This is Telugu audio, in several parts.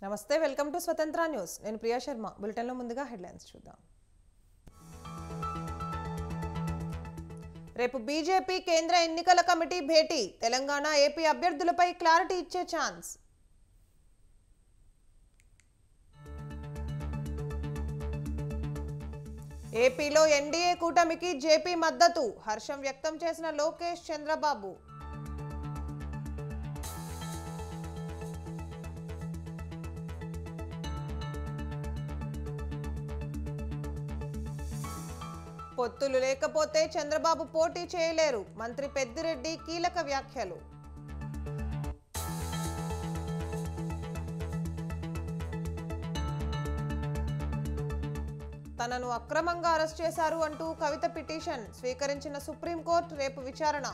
నమస్తే, వెల్కమ్ టు స్వతంత్ర న్యూస్. నేను ప్రియా శర్మ. బులెటిన్లో ముందుగా హెడ్లైన్స్ చూద్దాం. రేపు బీజేపీ కేంద్ర ఎన్నికల కమిటీ భేటీ. తెలంగాణ, ఏపీ అభ్యర్థులపై క్లారిటీ ఇచ్చే ఛాన్స్. ఏపీలో ఎన్డీఏ కూటమికి జేపీ మద్దతు. హర్షం వ్యక్తం చేసిన లోకేష్, చంద్రబాబు. పొత్తులు లేకపోతే చంద్రబాబు పోటీ చేయలేరు. మంత్రి పెద్దిరెడ్డి కీలక వ్యాఖ్యలు. తనను అక్రమంగా అరెస్ట్ చేశారు అంటూ కవిత పిటిషన్ స్వీకరించిన సుప్రీంకోర్టు. రేపు విచారణ.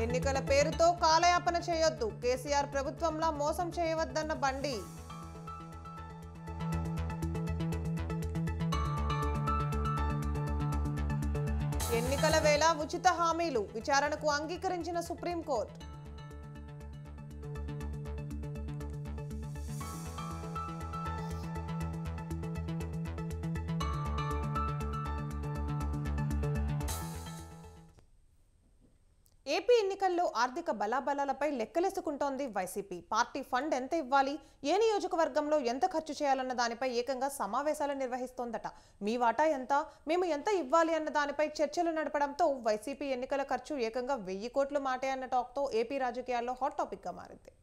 ఎన్నికల పేరుతో కాలయాపన చేయొద్దు. కేసీఆర్ ప్రభుత్వంలా మోసం చేయవద్దన్న బండి. ఎన్నికల వేళ ఉచిత హామీలు విచారణకు అంగీకరించిన సుప్రీంకోర్టు. ఏపీ ఎన్నికల్లో ఆర్థిక బలాబలాలపై లెక్కలేసుకుంటోంది వైసీపీ. పార్టీ ఫండ్ ఎంత ఇవ్వాలి, ఏ నియోజకవర్గంలో ఎంత ఖర్చు చేయాలన్న దానిపై ఏకంగా సమావేశాలు నిర్వహిస్తోందట. మీ వాటా ఎంత, మేము ఎంత ఇవ్వాలి అన్న దానిపై చర్చలు నడపడంతో వైసీపీ ఎన్నికల ఖర్చు ఏకంగా 1000 కోట్లు మాటే అన్న టాక్తో ఏపీ రాజకీయాల్లో హాట్ టాపిక్ గా మారింది.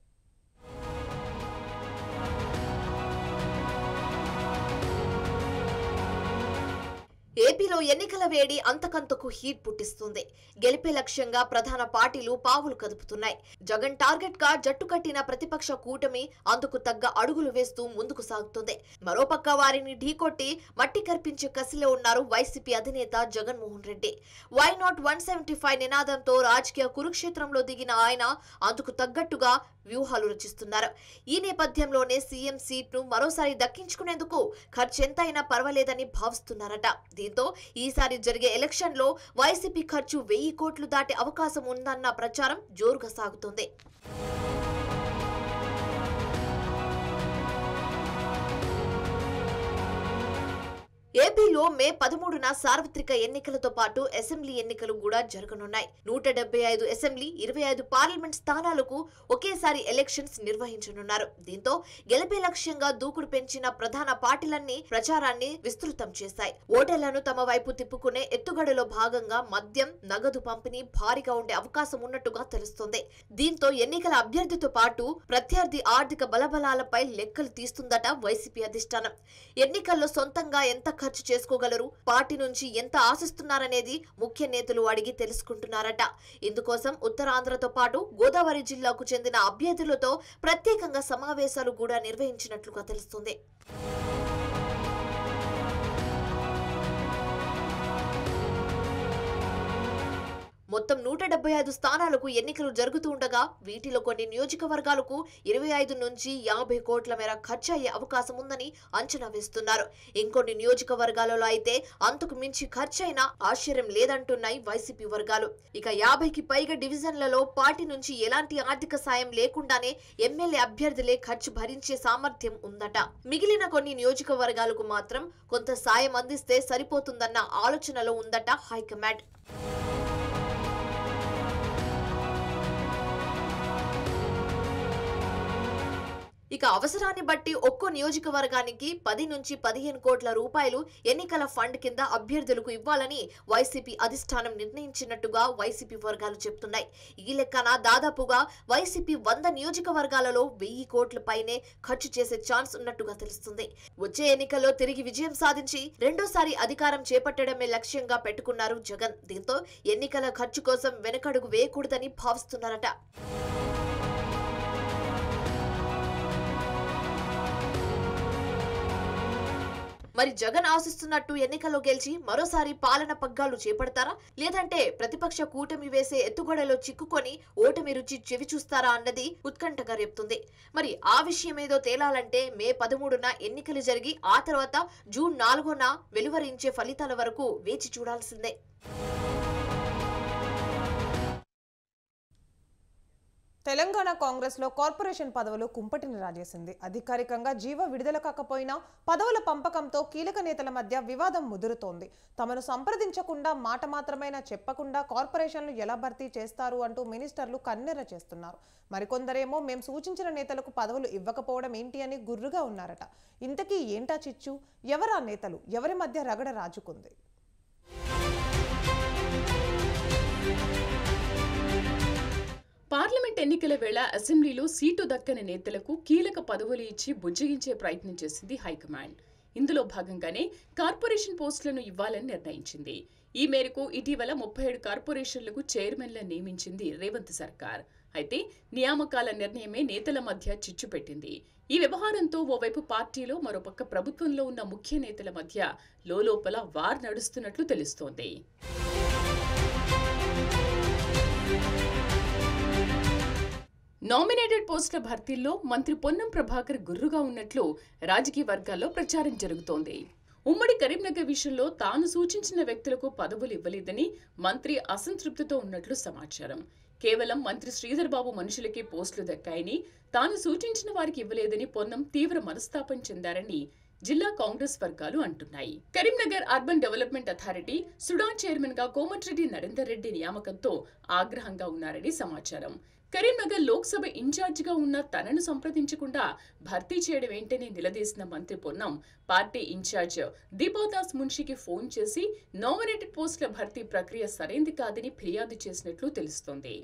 ఏపీలో ఎన్నికల వేడి అంతకంతకు హీట్ పుట్టిస్తుంది. గెలిపే లక్ష్యంగా ప్రధాన పార్టీలు పావులు కదుపుతున్నాయి. జగన్ టార్గెట్ గా జట్టు కట్టిన ప్రతిపక్ష కూటమి అందుకు తగ్గ అడుగులు వేస్తూ ముందుకు సాగుతుంది. మరోపక్క వారిని ఢీకొట్టి మట్టి కర్పించే కసిలో ఉన్నారు వైసీపీ అధినేత జగన్మోహన్ రెడ్డి. వై నాట్ 175 నినాదంతో రాజకీయ కురుక్షేత్రంలో దిగిన ఆయన అందుకు తగ్గట్టుగా వ్యూహాలు రచిస్తున్నారు. ఈ నేపథ్యంలోనే సీఎం సీట్ ను మరోసారి దక్కించుకునేందుకు ఖర్చెంతైనా పర్వాలేదని భావిస్తున్నారట. దీంతో ఈసారి జరిగే ఎలక్షన్ లో వైసీపీ ఖర్చు 1000 కోట్లు దాటే అవకాశం ఉందన్న ప్రచారం జోరుగా సాగుతోంది. ఏపీలో మే 13న సార్వత్రిక ఎన్నికలతో పాటు అసెంబ్లీ ఎన్నికలు కూడా జరగనున్నాయి. 175 అసెంబ్లీ, 25 పార్లమెంట్ స్థానాలకు ఒకేసారి ఎలక్షన్స్ నిర్వహించనున్నారు. దీంతో గెలిపే లక్ష్యంగా దూకుడు పెంచిన ప్రధాన పార్టీలన్నీ ప్రచారాన్ని విస్తృతం చేశాయి. ఓటర్లను తమ వైపు తిప్పుకునే ఎత్తుగడలో భాగంగా మద్యం, నగదు పంపిణీ భారీగా ఉండే అవకాశం ఉన్నట్టుగా తెలుస్తోంది. దీంతో ఎన్నికల అభ్యర్థితో పాటు ప్రత్యర్థి ఆర్థిక బలబలాలపై లెక్కలు తీస్తుందట వైసీపీ అధిష్టానం. ఎన్నికల్లో సొంతంగా ఎంత ఖర్చు చేసుకోగలరు, పార్టీ నుంచి ఎంత ఆశిస్తున్నారనేది ముఖ్య నేతలు అడిగి తెలుసుకుంటున్నారట. ఇందుకోసం ఉత్తరాంధ్రతో పాటు గోదావరి జిల్లాకు చెందిన అభ్యర్థులతో ప్రత్యేకంగా సమావేశాలు కూడా నిర్వహించినట్లుగా తెలుస్తుంది. మొత్తం 175 స్థానాలకు ఎన్నికలు జరుగుతూ ఉండగా వీటిలో కొన్ని నియోజకవర్గాలకు 25 నుంచి 50 కోట్ల మేర ఖర్చు అయ్యే అవకాశం ఉందని అంచనా వేస్తున్నారు. ఇంకొన్ని నియోజకవర్గాలలో అయితే అంతకు మించి ఖర్చైనా ఆశ్చర్యం లేదంటున్నాయి వైసీపీ వర్గాలు. ఇక 50కి పైగా డివిజన్లలో పార్టీ నుంచి ఎలాంటి ఆర్థిక సాయం లేకుండానే ఎమ్మెల్యే అభ్యర్థులే ఖర్చు భరించే సామర్థ్యం ఉందట. మిగిలిన కొన్ని నియోజకవర్గాలకు మాత్రం కొంత సాయం అందిస్తే సరిపోతుందన్న ఆలోచనలో ఉందట హైకమాండ్. ఇక అవసరాన్ని బట్టి ఒక్కో నియోజకవర్గానికి 10 నుంచి 15 కోట్ల రూపాయలు ఎన్నికల ఫండ్ కింద అభ్యర్థులకు ఇవ్వాలని వైసీపీ అధిష్టానం నిర్ణయించినట్టుగా వైసీపీ వర్గాలు చెప్తున్నాయి. ఈ లెక్కన దాదాపుగా వైసీపీ 100 నియోజకవర్గాలలో 1000 కోట్ల పైనే ఖర్చు చేసే ఛాన్స్ ఉన్నట్టుగా తెలుస్తుంది. వచ్చే ఎన్నికల్లో తిరిగి విజయం సాధించి రెండోసారి అధికారం చేపట్టడమే లక్ష్యంగా పెట్టుకున్నారు జగన్. దీంతో ఎన్నికల ఖర్చు కోసం వెనకడుగు వేయకూడదని భావిస్తున్నారట. మరి జగన్ ఆశిస్తున్నట్టు ఎన్నికల్లో గెలిచి మరోసారి పాలన పగ్గాలు చేపడతారా, లేదంటే ప్రతిపక్ష కూటమి వేసే ఎత్తుగడలో చిక్కుకొని ఓటమి రుచి చెవి చూస్తారా అన్నది ఉత్కంఠగా రేపుతుంది. మరి ఆ విషయమేదో తేలాలంటే మే 13న ఎన్నికలు జరిగి ఆ తర్వాత జూన్ 4న వెలువరించే ఫలితాల వరకు వేచి చూడాల్సిందే. తెలంగాణ కాంగ్రెస్లో కార్పొరేషన్ పదవులు కుంపటిని రాజేసింది. అధికారికంగా జీవో విడుదల కాకపోయినా పదవుల పంపకంతో కీలక నేతల మధ్య వివాదం ముదురుతోంది. తమను సంప్రదించకుండా మాట మాత్రమైనా చెప్పకుండా కార్పొరేషన్లు ఎలా భర్తీ చేస్తారు అంటూ మినిస్టర్లు కన్నెర్ర చేస్తున్నారు. మరికొందరేమో మేం సూచించిన నేతలకు పదవులు ఇవ్వకపోవడం ఏంటి అని గుర్రుగా ఉన్నారట. ఇంతకీ ఏంటా చిచ్చు? ఎవరా నేతలు? ఎవరి మధ్య రగడ రాజుకుంది? పార్లమెంట్ ఎన్నికల వేళ అసెంబ్లీలో సీటు దక్కని నేతలకు కీలక పదవులు ఇచ్చి బుజ్జగించే ప్రయత్నం చేసింది హైకమాండ్. ఇందులో భాగంగానే కార్పొరేషన్ పోస్టులను ఇవ్వాలని నిర్ణయించింది. ఈ మేరకు ఇటీవల 37 కార్పొరేషన్లకు చైర్మన్లను నియమించింది రేవంత్ సర్కార్. అయితే నియామకాల నిర్ణయమే నేతల మధ్య చిచ్చు పెట్టింది. ఈ వ్యవహారంతో ఓవైపు పార్టీలో, మరోపక్క ప్రభుత్వంలో ఉన్న ముఖ్య నేతల మధ్య లోలోపల వార్ నడుస్తున్నట్లు తెలుస్తోంది. నామినేటెడ్ పోస్టుల భర్తీల్లో మంత్రి పొన్నం ప్రభాకర్ గుర్రుగా ఉన్నట్లు రాజకీయ వర్గాల్లో ప్రచారం జరుగుతోంది. ఉమ్మడి కరీంనగర్ విషయంలో తాను సూచించిన వ్యక్తులకు పదవులు ఇవ్వలేదని మంత్రి అసంతృప్తితో ఉన్నట్లు సమాచారం. కేవలం మంత్రి శ్రీధర్ బాబు మనుషులకే పోస్టులు దక్కాయని, తాను సూచించిన వారికి ఇవ్వలేదని పొన్నం తీవ్ర మనస్తాపం చెందారని జిల్లా కాంగ్రెస్ వర్గాలు అంటున్నాయి. Karimnagar urban development authority Sudan chairman గా కోమటిరెడ్డి నరేందర్ రెడ్డి నియామకంతో ఆగ్రహంగా ఉన్నారని సమాచారం. కరీంనగర్ లోక్సభ ఇన్ఛార్జిగా ఉన్న తనను సంప్రదించకుండా భర్తీ చేయడం ఏంటని నిలదీసిన మంత్రి పొన్నం పార్టీ ఇన్ఛార్జ్ దీపాదాస్ మున్షికి ఫోన్ చేసి నామినేటెడ్ పోస్టుల భర్తీ ప్రక్రియ సరైంది కాదని ఫిర్యాదు చేసినట్లు తెలుస్తోంది.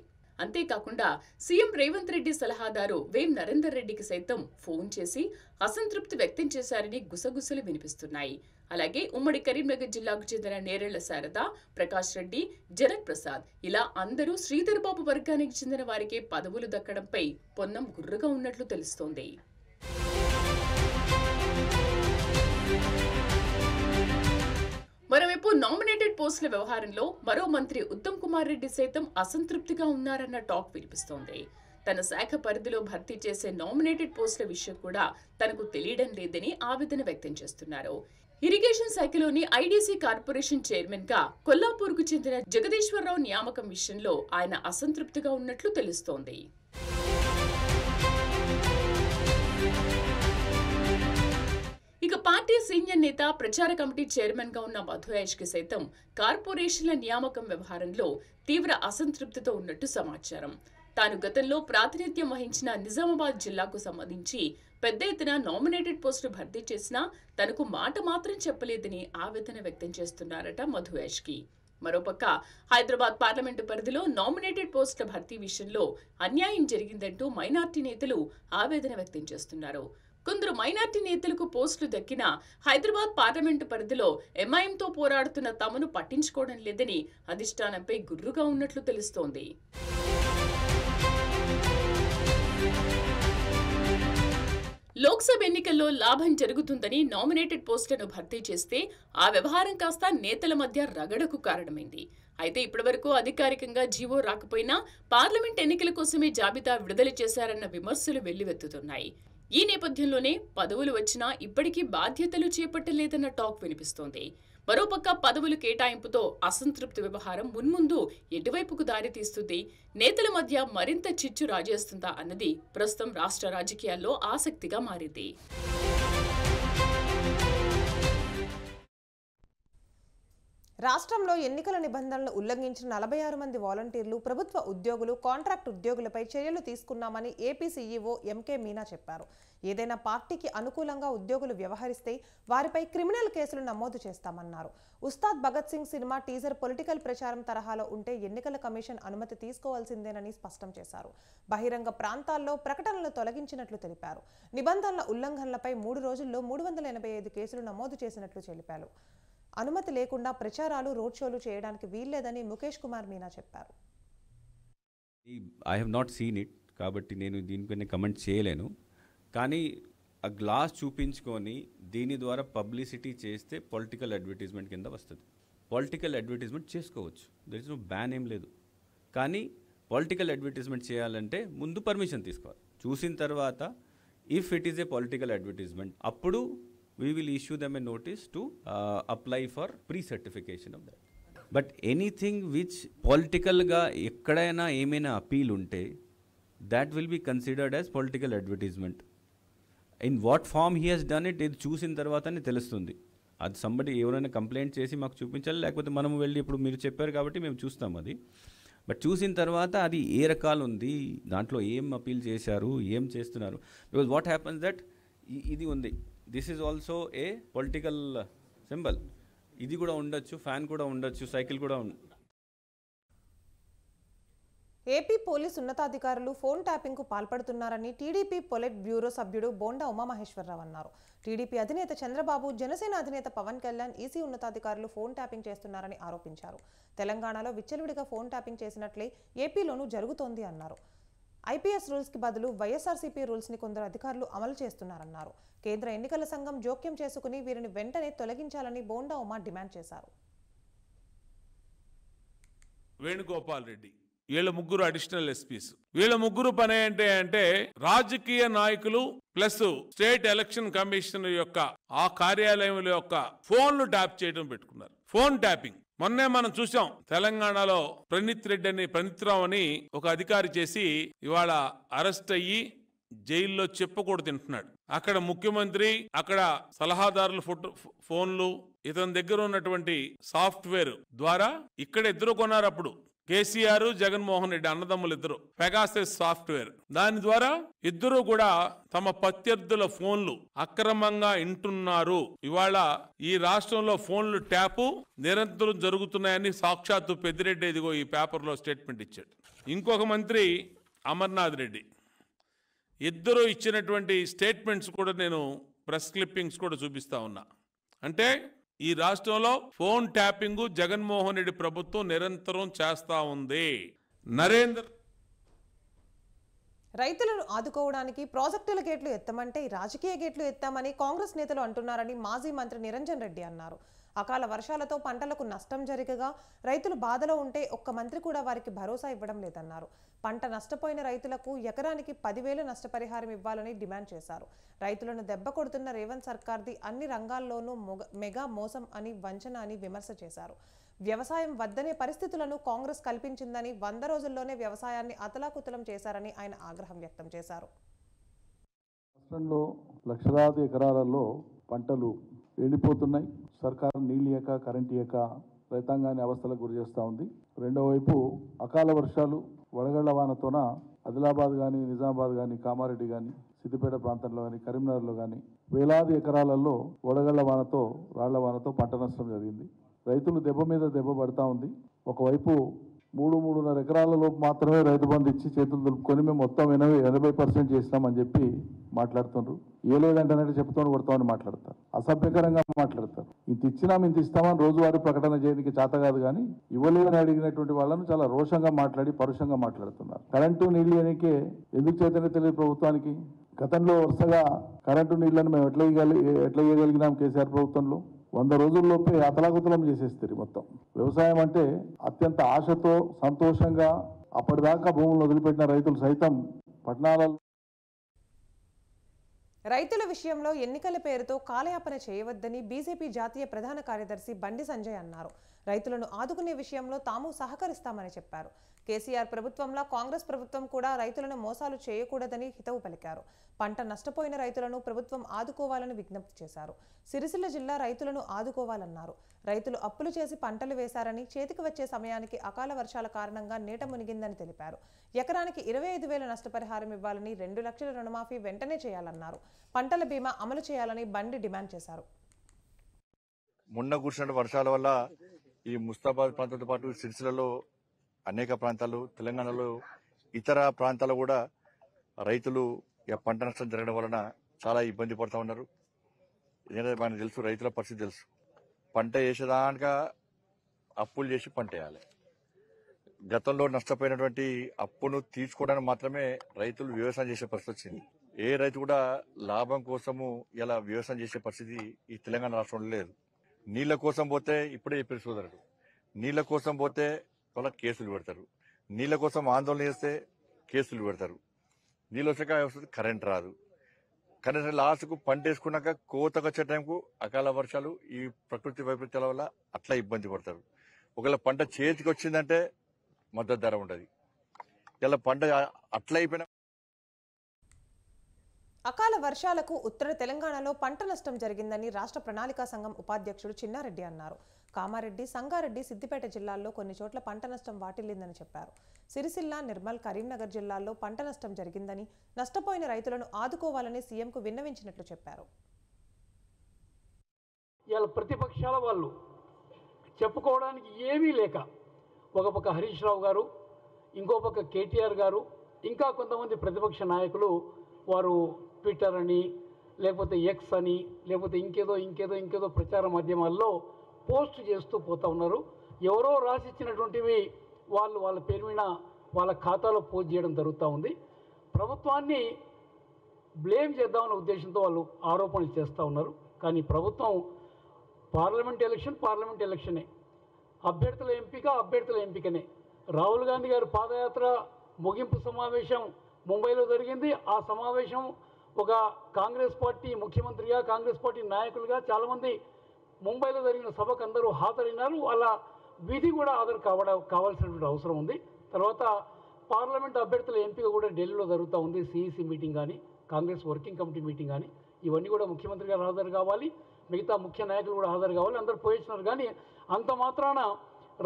అంతేకాకుండా సీఎం రేవంత్ రెడ్డి సలహాదారు వేం నరేందర్ రెడ్డికి సైతం ఫోన్ చేసి అసంతృప్తి వ్యక్తం చేశారని గుసగుసలు వినిపిస్తున్నాయి. అలాగే ఉమ్మడి కరీంనగర్ జిల్లాకు చెందిన నేరెళ్ల శారద, ప్రకాష్ రెడ్డి, జనక్ ప్రసాద్ ఇలా అందరూ శ్రీధర్ బాబు వర్గానికి చెందిన వారికే పదవులు దక్కడంపై పొన్నం గుర్రుగా ఉన్నట్లు తెలుస్తోంది. మరోవైపు నామినేటెడ్ పోస్టుల వ్యవహారంలో మరో మంత్రి ఉత్తమ్ కుమార్ రెడ్డి సైతం అసంతృప్తిగా ఉన్నారన్న టాక్ వినిపిస్తోంది. తన శాఖ పరిధిలో భర్తీ చేసే నామినేటెడ్ పోస్టుల విషయం కూడా తనకు తెలియడం లేదని ఆవేదన వ్యక్తం చేస్తున్నారు. ఇరిగేషన్ శాఖలోని ఐడీసీ కార్పొరేషన్ చైర్మన్ గా కొల్లాపూర్కు చెందిన జగదీశ్వరరావు నియామకం విషయంలో ఆయన అసంతృప్తిగా ఉన్నట్లు తెలుస్తోంది. ఇక పార్టీ సీనియర్ నేత, ప్రచార కమిటీ చైర్మన్ గా ఉన్న మధుయాష్ కి సైతం కార్పొరేషన్ల నియామకం వ్యవహారంలో తీవ్ర అసంతృప్తితో ఉన్నట్టు సమాచారం. తాను గతంలో ప్రాతినిధ్యం వహించిన నిజామాబాద్ జిల్లాకు సంబంధించి పెద్ద ఎత్తున నామినేటెడ్ పోస్టులు భర్తీ చేసినా తనకు మాట మాత్రం చెప్పలేదని ఆవేదన వ్యక్తం చేస్తున్నారట మధుయాష్ కి. మరోపక్క హైదరాబాద్ పార్లమెంటు పరిధిలో నామినేటెడ్ పోస్టుల భర్తీ విషయంలో అన్యాయం జరిగిందంటూ మైనార్టీ నేతలు ఆవేదన వ్యక్తం చేస్తున్నారు. కొందరు మైనార్టీ నేతలకు పోస్టులు దక్కినా హైదరాబాద్ పార్లమెంటు పరిధిలో ఎంఐఎంతో పోరాడుతున్న తమను పట్టించుకోవడం లేదని అధిష్టానంపై గుర్రుగా ఉన్నట్లు తెలుస్తోంది. లోక్సభ ఎన్నికల్లో లాభం జరుగుతుందని నామినేటెడ్ పోస్టులను భర్తీ చేస్తే ఆ వ్యవహారం కాస్త నేతల మధ్య రగడకు కారణమైంది. అయితే ఇప్పటివరకు అధికారికంగా జీవో రాకపోయినా పార్లమెంట్ ఎన్నికల కోసమే జాబితా విడుదల చేశారన్న విమర్శలు వెల్లువెత్తుతున్నాయి. ఈ నేపథ్యంలోనే పదవులు వచ్చినా ఇప్పటికీ బాధ్యతలు చేపట్టలేదన్న టాక్ వినిపిస్తోంది. మరోపక్క పదవులు కేటాయింపుతో అసంతృప్తి వ్యవహారం మున్ముందు ఎటువైపుకు దారితీస్తుంది, నేతల మధ్య మరింత చిచ్చు రాజేస్తుందా అన్నది ప్రస్తుతం రాష్ట్ర రాజకీయాల్లో ఆసక్తిగా మారింది. రాష్ట్రంలో ఎన్నికల నిబంధనలను ఉల్లంఘించిన 46 మంది వాలంటీర్లు, ప్రభుత్వ ఉద్యోగులు, కాంట్రాక్ట్ ఉద్యోగులపై చర్యలు తీసుకున్నామని ఏపీ సీఈఓ ఎంకే మీనా చెప్పారు. ఏదైనా పార్టీకి అనుకూలంగా ఉద్యోగులు వ్యవహరిస్తే వారిపై క్రిమినల్ కేసులు నమోదు చేస్తామన్నారు. Ustaad Bhagat Singh cinema teaser political ప్రచారం తరహాలో ఉంటే ఎన్నికల కమిషన్ అనుమతి తీసుకోవాల్సిందేనని స్పష్టం చేశారు. బహిరంగ ప్రాంతాల్లో ప్రకటనలు తొలగించినట్లు తెలిపారు. నిబంధనల ఉల్లంఘనలపై 3 రోజుల్లో 385 కేసులు నమోదు చేసినట్లు తెలిపారు. అనుమతి లేకుండా ప్రచారాలు, రోడ్ షోలు చేయడానికి వీల్లేదని ముఖేష్ కుమార్ మీనా చెప్పారు. I have not seen it, కాబట్టి నేను దీనిపైన కమెంట్ చేయలేను. కానీ ఆ గ్లాస్ చూపించుకొని దీని ద్వారా పబ్లిసిటీ చేస్తే పొలిటికల్ అడ్వర్టైజ్మెంట్ కింద వస్తుంది. పొలిటికల్ అడ్వర్టైజ్మెంట్ చేసుకోవచ్చు, దర్ ఇస్ నో బ్యాన్ ఏం లేదు. కానీ పొలిటికల్ అడ్వర్టైజ్మెంట్ చేయాలంటే ముందు పర్మిషన్ తీసుకోవాలి. చూసిన తర్వాత if it is a political advertisement, అప్పుడు we will issue them a notice to apply for pre-certification of that. But anything which political ga ekkadaina emaina appeal unte that will be considered as political advertisement. In what form he has done it, ఇది చూసిన తర్వాతనే తెలుస్తుంది. అది సంబడి ఎవరైనా కంప్లైంట్ చేసి మాకు చూపించాలి, లేకపోతే మనం వెళ్ళి ఇప్పుడు మీరు చెప్పారు కాబట్టి మేము చూస్తాం అది. బట్ చూసిన తర్వాత అది ఏ రకాలు ఉంది, దాంట్లో ఏం అపీల్ చేశారు, ఏం చేస్తున్నారు. బికాజ్ వాట్ హ్యాపన్స్ దట్ ఇది ఉంది, this is also a political symbol. ఇది కూడా ఉండొచ్చు, ఫ్యాన్ కూడా ఉండొచ్చు, సైకిల్ కూడా ఏపీ పోలీస్ ఉన్నతాధికారులు ఫోన్ ట్యాపింగ్కు పాల్పడుతున్నారని టీడీపీ పొలిట్ బ్యూరో సభ్యుడు బోండా ఉమామహేశ్వరరావు అన్నారు. టీడీపీ అధినేత చంద్రబాబు, జనసేన అధినేత పవన్ కళ్యాణ్ ఈసీ ఉన్నతాధికారులు ఫోన్ ట్యాపింగ్ చేస్తున్నారని ఆరోపించారు. తెలంగాణలో విచ్చలవిడిగా ఫోన్ ట్యాపింగ్ చేసినట్లే ఏపీలోనూ జరుగుతోంది అన్నారు. ఐపీఎస్ రూల్స్కి బదులు వైఎస్ఆర్సీపీ రూల్స్ని కొందరు అధికారులు అమలు చేస్తున్నారన్నారు. కేంద్ర ఎన్నికల సంఘం జోక్యం చేసుకుని వీరిని వెంటనే తొలగించాలని బోండా ఉమా డిమాండ్ చేశారు. వేణుగోపాల్ రెడ్డి వీళ్ళ ముగ్గురు అడిషనల్ ఎస్పీస్, వీళ్ళ ముగ్గురు పని ఏంటి అంటే రాజకీయ నాయకులు ప్లస్ స్టేట్ ఎలక్షన్ కమిషన్ యొక్క ఆ కార్యాలయం యొక్క ఫోన్లు ట్యాప్ చేయడం పెట్టుకున్నారు. ఫోన్ ట్యాపింగ్ మొన్నే మనం చూసాం. తెలంగాణలో ప్రణీత్రావు అని ఒక అధికారి చేసి ఇవాళ అరెస్ట్ అయ్యి జైల్లో చెప్పకూడదు తింటున్నాడు. అక్కడ ముఖ్యమంత్రి, అక్కడ సలహాదారుల ఫోన్లు, ఇతని దగ్గర ఉన్నటువంటి సాఫ్ట్వేర్ ద్వారా ఇక్కడ ఇద్దరు కొన్నారు. అప్పుడు కేసీఆర్, జగన్మోహన్ రెడ్డి అన్నదమ్ములు ఇద్దరు పెగాసస్ సాఫ్ట్వేర్, దాని ద్వారా ఇద్దరు కూడా తమ ప్రత్యర్థుల ఫోన్లు అక్రమంగా ఇంటున్నారు. ఇవాళ ఈ రాష్ట్రంలో ఫోన్లు ట్యాపు నిరంతరం జరుగుతున్నాయని సాక్షాత్తు పెద్దిరెడ్డి ఇదిగో ఈ పేపర్లో స్టేట్మెంట్ ఇచ్చాడు. ఇంకొక మంత్రి అమర్నాథ్ రెడ్డి, ఇద్దరు ఇచ్చినటువంటి స్టేట్మెంట్స్ కూడా నేను ప్రెస్ క్లిప్పింగ్స్ కూడా చూపిస్తా ఉన్నా. అంటే ఈ రాష్ట్రంలో ఫోన్ ట్యాపింగ్ జగన్మోహన్ రెడ్డి ప్రభుత్వం నిరంతరం చేస్తా ఉంది. రైతులను ఆదుకోవడానికి ప్రాజెక్టుల గేట్లు ఎత్తమంటే రాజకీయ గేట్లు ఎత్తామని కాంగ్రెస్ నేతలు అంటున్నారని మాజీ మంత్రి నిరంజన్ రెడ్డి అన్నారు. అకాల వర్షాలతో పంటలకు నష్టం జరగగా రైతులు బాధలో ఉంటే ఒక్క మంత్రి కూడా వారికి భరోసా ఇవ్వడం లేదన్నారు. పంట నష్టపోయిన రైతులకు ఎకరానికి 10,000 నష్టపరిహారం ఇవ్వాలని డిమాండ్ చేశారు. రైతులను దెబ్బ కొడుతున్న రేవంత్ సర్కార్ది అన్ని రంగాల్లోనూ మెగా మోసం అని, వంచన అని విమర్శ చేశారు. వ్యవసాయం వద్దనే పరిస్థితులను కాంగ్రెస్ కల్పించిందని, 100 రోజుల్లోనే వ్యవసాయాన్ని అతలాకుతలం చేశారని ఆయన ఆగ్రహం వ్యక్తం చేశారు. రాష్ట్రంలో లక్షలాది ఎకరాలలో పంటలు ఎండిపోతున్నాయి. సర్కారు నీళ్ళు ఇయ్యక, కరెంట్ ఇయ్యక రైతాంగాన్ని అవస్థలకు గురి చేస్తూ ఉంది. రెండో వైపు అకాల వర్షాలు, వడగళ్ల వానతోన ఆదిలాబాద్ కానీ, నిజామాబాద్ కానీ, కామారెడ్డి కానీ, సిద్దిపేట ప్రాంతంలో కానీ, కరీంనగర్లో కానీ వేలాది ఎకరాలలో వడగళ్ల వానతో, రాళ్ల వానతో పంట నష్టం జరిగింది. రైతులు దెబ్బ మీద దెబ్బ పడతా ఉంది. ఒకవైపు 3-3.5 ఎకరాలలో మాత్రమే రైతు బంధు ఇచ్చి చేతులు దులుపుకొని మేము మొత్తం 80% చేస్తామని చెప్పి మాట్లాడుతున్నారు. ఏ లేదంటే చెప్తామని కొడతామని మాట్లాడతారు. అసభ్యకరంగా మాట్లాడతారు. ఇంత ఇచ్చినాం, ఇంత ఇస్తామని రోజువారీ ప్రకటన చేయడానికి చేత కాదు, కానీ ఇవ్వలేదని అడిగినటువంటి వాళ్ళను చాలా రోషంగా మాట్లాడి పరుషంగా మాట్లాడుతున్నారు. కరెంటు నీళ్ళు అనేకే ఎందుకు చైతన్యం తెలియదు ప్రభుత్వానికి. గతంలో వరుసగా కరెంటు నీళ్లను మేము ఎట్లా ఇవ్వగలిగినాం కేసీఆర్ ప్రభుత్వంలో. 100 రోజుల్లోపే అతలాకుతలం చేసేస్తారు మొత్తం. వ్యవసాయం అంటే అత్యంత ఆశతో, సంతోషంగా అప్పటిదాకా భూములను వదిలిపెట్టిన రైతులు సైతం పట్టణాలలో. రైతుల విషయంలో ఎన్నికల పేరుతో కాలయాపన చేయవద్దని బీజేపీ జాతీయ ప్రధాన కార్యదర్శి బండి సంజయ్ అన్నారు. రైతులను ఆదుకునే విషయంలో తాము సహకరిస్తామని చెప్పారు. కేసీఆర్ ప్రభుత్వంలో కాంగ్రెస్ ప్రభుత్వం కూడా రైతులను మోసాలు చేయకూడదని హితవు పలికారు. పంట నష్టపోయిన రైతులను ప్రభుత్వం ఆదుకోవాలని విజ్ఞప్తి చేశారు. సిరిసిల్ల జిల్లా రైతులను ఆదుకోవాలన్నారు. రైతులు అప్పులు చేసి పంటలు వేశారని, చేతికి వచ్చే సమయానికి అకాల వర్షాల కారణంగా నీట మునిగిందని తెలిపారు. ఎకరానికి 25,000 నష్టపరిహారం ఇవ్వాలని, 2 లక్షల రుణమాఫీ వెంటనే చేయాలన్నారు. పంటల బీమా అమలు చేయాలని బండి డిమాండ్ చేశారు. మొన్న కురిసిన వర్షాల వల్ల ఈ ముస్తాబాద్ ప్రాంతంతో పాటు సిరిసిల్లలో అనేక ప్రాంతాలు, తెలంగాణలో ఇతర ప్రాంతాలు కూడా రైతులు పంట నష్టం జరగడం వలన చాలా ఇబ్బంది పడుతూ ఉన్నారు. ఎందుకంటే మనకు తెలుసు, రైతుల పరిస్థితి తెలుసు. పంట వేసేదానిక అప్పులు చేసి పంట వేయాలి. గతంలో నష్టపోయినటువంటి అప్పును తీర్చుకోవడానికి మాత్రమే రైతులు వ్యవసాయం చేసే పరిస్థితి వచ్చింది. ఏ రైతు కూడా లాభం కోసము ఇలా వ్యవసాయం చేసే పరిస్థితి ఈ తెలంగాణ రాష్ట్రంలో లేదు. నీళ్ల కోసం పోతే ఇప్పుడే చెప్పారు సోదరుడు, నీళ్ల కోసం పోతే వాళ్ళ కేసులు పెడతారు. నీళ్ల కోసం ఆందోళన చేస్తే కేసులు పెడతారు. నీళ్ళు వచ్చాక వస్తుంది, కరెంట్ రాదు. కనీసం లాస్ట్కు పంట వేసుకున్నాక కోతకు వచ్చే టైంకు అకాల వర్షాలు, ఈ ప్రకృతి వైపరీత్యాల వల్ల అట్లా ఇబ్బంది పడతారు. ఒకవేళ పంట చేతికి వచ్చిందంటే మద్దతు ధర ఉండదు. ఇలా పంట అట్లయిపోయిన అకాల వర్షాలకు ఉత్తర తెలంగాణలో పంట నష్టం జరిగిందని రాష్ట్ర ప్రణాళికా సంఘం ఉపాధ్యక్షుడు చిన్నారెడ్డి అన్నారు. కామారెడ్డి, సంగారెడ్డి, సిద్దిపేట జిల్లాల్లో కొన్ని చోట్ల పంట నష్టం వాటిల్లిందని చెప్పారు. సిరిసిల్ల, నిర్మల్, కరీంనగర్ జిల్లాల్లో పంట నష్టం జరిగిందని, నష్టపోయిన రైతులను ఆదుకోవాలని సీఎంకు విన్నవించినట్లు చెప్పారు. ఇలా ప్రతిపక్షాల వాళ్ళు చెప్పుకోవడానికి ఏమీ లేక ఒక పక్క హరీష్ రావు గారు, ఇంకో పక్క కేటీఆర్ గారు, ఇంకా కొంతమంది ప్రతిపక్ష నాయకులు వారు ట్విట్టర్ అని, లేకపోతే ఎక్స్ అని, లేకపోతే ఇంకేదో ప్రచార మాధ్యమాల్లో పోస్ట్ చేస్తూ పోతూ ఉన్నారు. ఎవరో రాసిచ్చినటువంటివి వాళ్ళు వాళ్ళ పేరు మీద వాళ్ళ ఖాతాలో పోస్ట్ చేయడం జరుగుతూ ఉంది. ప్రభుత్వాన్ని బ్లేమ్ చేద్దామనే ఉద్దేశంతో వాళ్ళు ఆరోపణలు చేస్తూ ఉన్నారు. కానీ ప్రభుత్వం పార్లమెంట్ ఎలక్షనే, అభ్యర్థుల ఎంపికనే. రాహుల్ గాంధీ గారి పాదయాత్ర ముగింపు సమావేశం ముంబైలో జరిగింది. ఆ సమావేశం ఒక కాంగ్రెస్ పార్టీ ముఖ్యమంత్రిగా, కాంగ్రెస్ పార్టీ నాయకులుగా చాలామంది ముంబైలో జరిగిన సభకు అందరూ హాజరైనారు. వాళ్ళ విధి కూడా హాజరు కావాల్సినటువంటి అవసరం ఉంది. తర్వాత పార్లమెంట్ అభ్యర్థుల ఎంపిక కూడా ఢిల్లీలో జరుగుతూ ఉంది. సిఈసి మీటింగ్ కానీ, కాంగ్రెస్ వర్కింగ్ కమిటీ మీటింగ్ కానీ, ఇవన్నీ కూడా ముఖ్యమంత్రి గారు హాజరు కావాలి, మిగతా ముఖ్య నాయకులు కూడా హాజరు కావాలి. అందరూ పోయించినారు. కానీ అంత మాత్రాన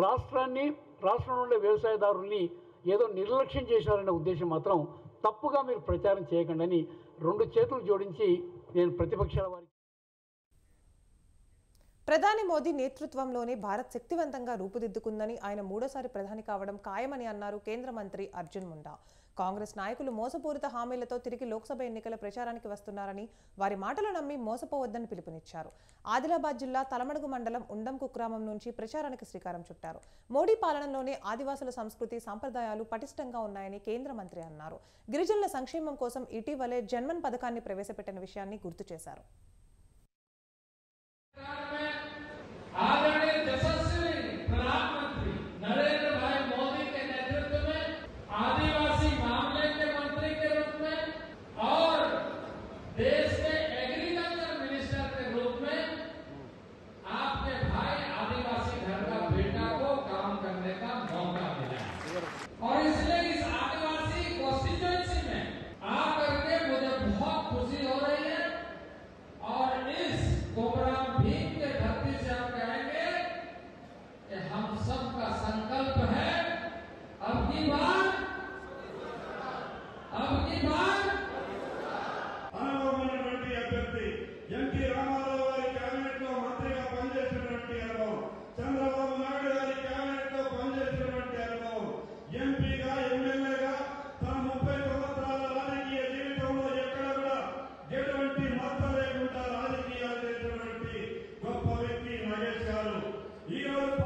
రాష్ట్రంలో ఉండే వ్యవసాయదారుల్ని ఏదో నిర్లక్ష్యం చేశారనే ఉద్దేశం మాత్రం తప్పుగా మీరు ప్రచారం చేయకండి అని రెండు చేతులు జోడించి నేను ప్రతిపక్షాల వారికి. ప్రధాని మోదీ నేతృత్వంలోనే భారత్ శక్తివంతంగా రూపుదిద్దుకుందని, ఆయన మూడోసారి ప్రధాని కావడం ఖాయమని అన్నారు కేంద్ర మంత్రి అర్జున్ ముండా. కాంగ్రెస్ నాయకులు మోసపూరిత హామీలతో తిరిగి లోక్సభ ఎన్నికల ప్రచారానికి వస్తున్నారని, వారి మాటలు నమ్మి మోసపోవద్దని పిలుపునిచ్చారు. ఆదిలాబాద్ జిల్లా తలమడుగు మండలం ఉండం కుగ్రామం నుంచి ప్రచారానికి శ్రీకారం చుట్టారు. మోడీ పాలనలోనే ఆదివాసుల సంస్కృతి, సంప్రదాయాలు పటిష్టంగా ఉన్నాయని కేంద్ర మంత్రి అన్నారు. గిరిజనుల సంక్షేమం కోసం ఇటీవలే జన్మన్ పథకాన్ని ప్రవేశపెట్టిన విషయాన్ని గుర్తు చేశారు. आदरणीय यशस्वी प्रधानमंत्री नरेंद्र भाई मोदी के नेतृत्व में आदिवासी मामले के मंत्री के रूप में और देश के एग्रीकल्चर मिनिस्टर के रूप में आपके भाई आदिवासी घर का बेटा को काम करने का मौका मिला और इसलिए इस आदिवासी कॉन्स्टिट्यूएंसी में आकर के मुझे बहुत खुशी हो रही है और इस कोबरा भीम के धरती से हम कहेंगे कि हम सबका संकल्प है अब की बार అనుభవమైనటువంటి అభ్యర్థి ఎన్టీ రామారావు గారి కేబినెట్ లో మంత్రిగా పనిచేసినటువంటి అనుభవం, చంద్రబాబు నాయుడు గారి కేబినెట్ లో పనిచేసినటువంటి అనుభవం, ఎంపీగా ఎమ్మెల్యేగా తన 30 సంవత్సరాల రాజకీయ జీవితంలో ఎక్కడ కూడా ఎటువంటి మచ్చ లేకుండా రాజకీయాలు చేసినటువంటి గొప్ప వ్యక్తి నగేష్ గారు. ఈరోజు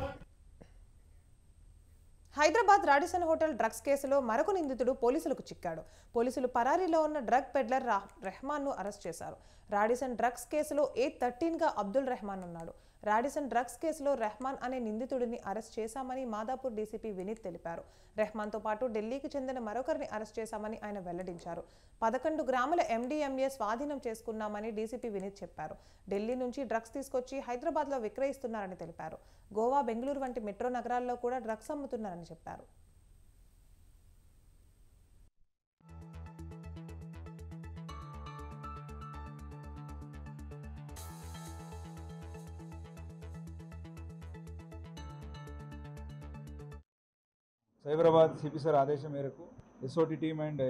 హైదరాబాద్ రాడిసన్ హోటల్ డ్రగ్స్ కేసులో మరొక నిందితుడు పోలీసులకు చిక్కాడు. పోలీసులు పరారీలో ఉన్న డ్రగ్ పెడ్లర్ రెహమాన్ను అరెస్ట్ చేశారు. రాడిసన్ డ్రగ్స్ కేసులో A13గా అబ్దుల్ రెహమాన్ ఉన్నాడు. రాడిసన్ డ్రగ్స్ కేసులో రెహమాన్ అనే నిందితుడిని అరెస్ట్ చేశామని మాదాపూర్ డీసీపీ వినీత్ తెలిపారు. రెహమాన్తో పాటు ఢిల్లీకి చెందిన మరొకరిని అరెస్ట్ చేశామని ఆయన వెల్లడించారు. 11 గ్రాముల MDMA స్వాధీనం చేసుకున్నామని డీసీపీ వినీత్ చెప్పారు. ఢిల్లీ నుంచి డ్రగ్స్ తీసుకొచ్చి హైదరాబాద్లో విక్రయిస్తున్నారని తెలిపారు. గోవా, బెంగళూరు వంటి మెట్రో నగరాల్లో కూడా డ్రగ్స్ అమ్ముతున్నారని చెప్పారు. సైబరాబాద్ సిపి సార్ ఆదేశం మేరకు ఎస్ఓటి టీమ్ అండ్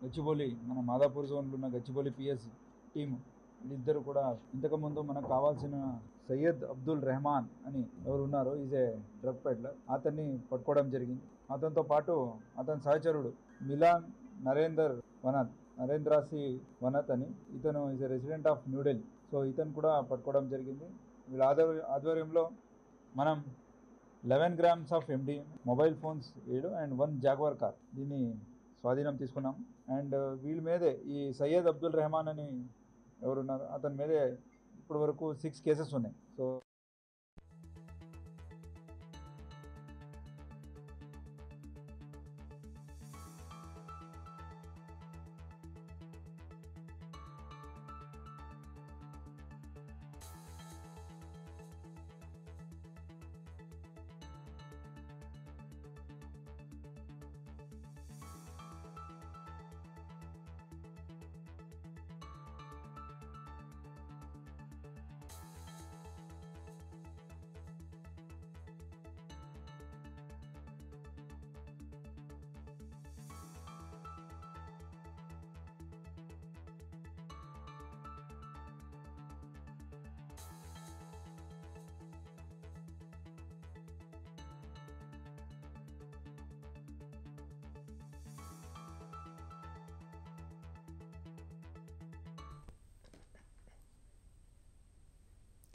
గచ్చిబౌలి మన మాదాపూర్ జోన్లో ఉన్న గచ్చిబౌలి పిఎస్ టీము వీళ్ళిద్దరు కూడా ఇంతకుముందు మనకు కావాల్సిన సయ్యద్ అబ్దుల్ రెహమాన్ అని ఎవరు ఉన్నారో ఈజ్ ఏ డ్రగ్ పెడ్లర్, అతన్ని పట్టుకోవడం జరిగింది. అతనితో పాటు అతని సహచరుడు మిలాన్ నరేంద్రాసి వనత్ అని, ఇతను is a resident of New Delhi. So ఇతను కూడా పట్టుకోవడం జరిగింది. వీళ్ళ ఆధ్వర్యంలో మనం 11 grams of MD, mobile phones 7 and 1 jaguar car దీన్ని స్వాధీనం తీసుకున్నాం. అండ్ వీళ్ళ మీదే ఈ సయ్యద్ అబ్దుల్ రెహమాన్ అని ఎవరున్నారు అతని మీదే ఇప్పటి వరకు 6 కేసెస్ ఉన్నాయి. సో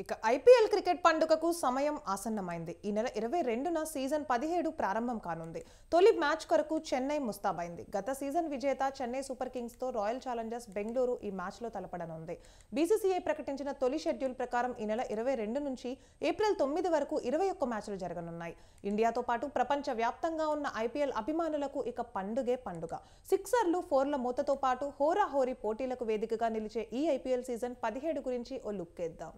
ఇక ఐపీఎల్ క్రికెట్ పండుగకు సమయం ఆసన్నమైంది. ఈ నెల 22న సీజన్ 17 ప్రారంభం కానుంది. తొలి మ్యాచ్ కొరకు చెన్నై ముస్తాబైంది. గత సీజన్ విజేత చెన్నై సూపర్ కింగ్స్ తో రాయల్ ఛాలెంజర్స్ బెంగళూరు ఈ మ్యాచ్ లో తలపడనుంది. బీసీసీఐ ప్రకటించిన తొలి షెడ్యూల్ ప్రకారం ఈ నెల 22 నుంచి ఏప్రిల్ 9 వరకు 21 మ్యాచ్లు జరగనున్నాయి. ఇండియాతో పాటు ప్రపంచ వ్యాప్తంగా ఉన్న ఐపీఎల్ అభిమానులకు ఇక పండుగే పండుగ. సిక్సర్లు, ఫోర్ల మూతతో పాటు హోరాహోరీ పోటీలకు వేదికగా నిలిచే ఈ ఐపీఎల్ సీజన్ 17 గురించి ఓ లుక్ వేద్దాం.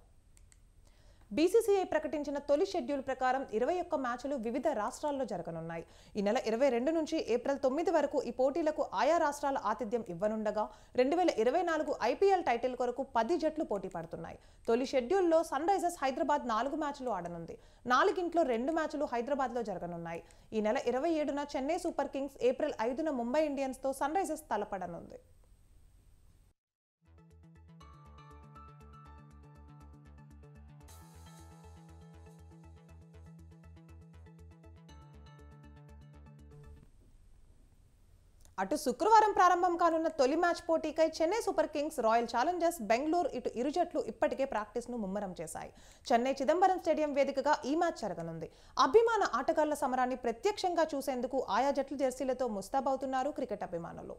బీసీసీఐ ప్రకటించిన తొలి షెడ్యూల్ ప్రకారం 21 మ్యాచ్లు వివిధ రాష్ట్రాల్లో జరగనున్నాయి. ఈ నెల 22 నుంచి ఏప్రిల్ 9 వరకు ఈ పోటీలకు ఆయా రాష్ట్రాల ఆతిథ్యం ఇవ్వనుండగా 2024 ఐపీఎల్ టైటిల్ కొరకు 10 జట్లు పోటీ పడుతున్నాయి. తొలి షెడ్యూల్లో సన్ రైజర్స్ హైదరాబాద్ 4 మ్యాచ్లు ఆడనుంది. 4 2 మ్యాచ్లు హైదరాబాద్లో జరగనున్నాయి. ఈ నెల 27న చెన్నై సూపర్ కింగ్స్, ఏప్రిల్ 5న ముంబై ఇండియన్స్తో సన్ రైజర్స్ తలపడనుంది. అటు శుక్రవారం ప్రారంభం కానున్న తొలి మ్యాచ్ పోటీకై Chennai Super Kings, Royal Challengers Bengaluru ఇరు జట్లు ఇప్పటికే ప్రాక్టీస్ ను ముమ్మరం చేశాయి. చెన్నై చిదంబరం స్టేడియం వేదికగా ఈ మ్యాచ్ జరగనుంది. అభిమాన ఆటగాళ్ల సమరాన్ని ప్రత్యక్షంగా చూసేందుకు ఆయా జట్ల జెర్సీలతో ముస్తాబవుతున్నారు క్రికెట్ అభిమానులు.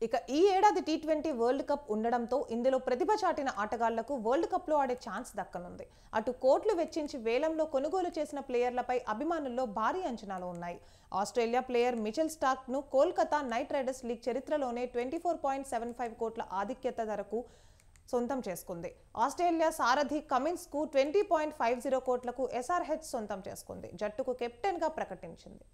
ఇక ఈ ఏడాది T20 వరల్డ్ కప్ ఉండడంతో ఇందులో ప్రతిభ చాటిన ఆటగాళ్లకు వరల్డ్ కప్ లో ఆడే ఛాన్స్ దక్కనుంది. అటు కోట్లు వెచ్చించి వేలంలో కొనుగోలు చేసిన ప్లేయర్లపై అభిమానుల్లో భారీ అంచనాలు ఉన్నాయి. ఆస్ట్రేలియా ప్లేయర్ మిచెల్ స్టార్క్ ను కోల్కతా నైట్ రైడర్స్ లీగ్ చరిత్రలోనే 24.75 కోట్ల ఆధిక్యత ధరకు సొంతం చేసుకుంది. ఆస్ట్రేలియా సారథి కమిన్స్ కు 20.50 కోట్లకు SRH సొంతం చేసుకుంది. జట్టుకు కెప్టెన్ గా ప్రకటించింది.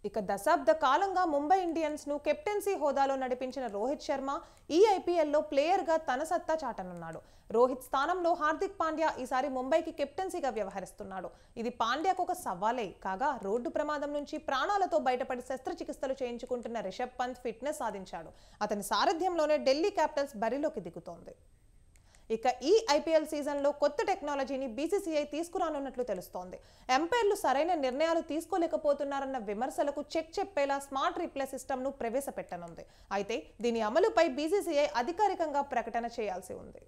ఇక దశాబ్ద కాలంగా ముంబై ఇండియన్స్ ను కెప్టెన్సీ హోదాలో నడిపించిన రోహిత్ శర్మ ఈ ఐపీఎల్లో ప్లేయర్ గా తన సత్తా చాటనున్నాడు. రోహిత్ స్థానంలో హార్దిక్ పాండ్యా ఈసారి ముంబైకి కెప్టెన్సీగా వ్యవహరిస్తున్నాడు. ఇది పాండ్యాకు ఒక సవాలే కాగా, రోడ్డు ప్రమాదం నుంచి ప్రాణాలతో బయటపడి శస్త్రచికిత్సలు చేయించుకుంటున్న రిషబ్ పంత్ ఫిట్నెస్ సాధించాడు. అతని సారథ్యంలోనే ఢిల్లీ క్యాపిటల్స్ బరిలోకి దిగుతోంది. ఇక ఈ ఐపీఎల్ సీజన్లో కొత్త టెక్నాలజీని బీసీసీఐ తీసుకురానున్నట్లు తెలుస్తోంది. ఎంపైర్లు సరైన నిర్ణయాలు తీసుకోలేకపోతున్నారన్న విమర్శలకు చెక్ చెప్పేలా స్మార్ట్ రీప్లే సిస్టమ్ను ప్రవేశపెట్టనుంది. అయితే దీని అమలుపై బీసీసీఐ అధికారికంగా ప్రకటన చేయాల్సి ఉంది.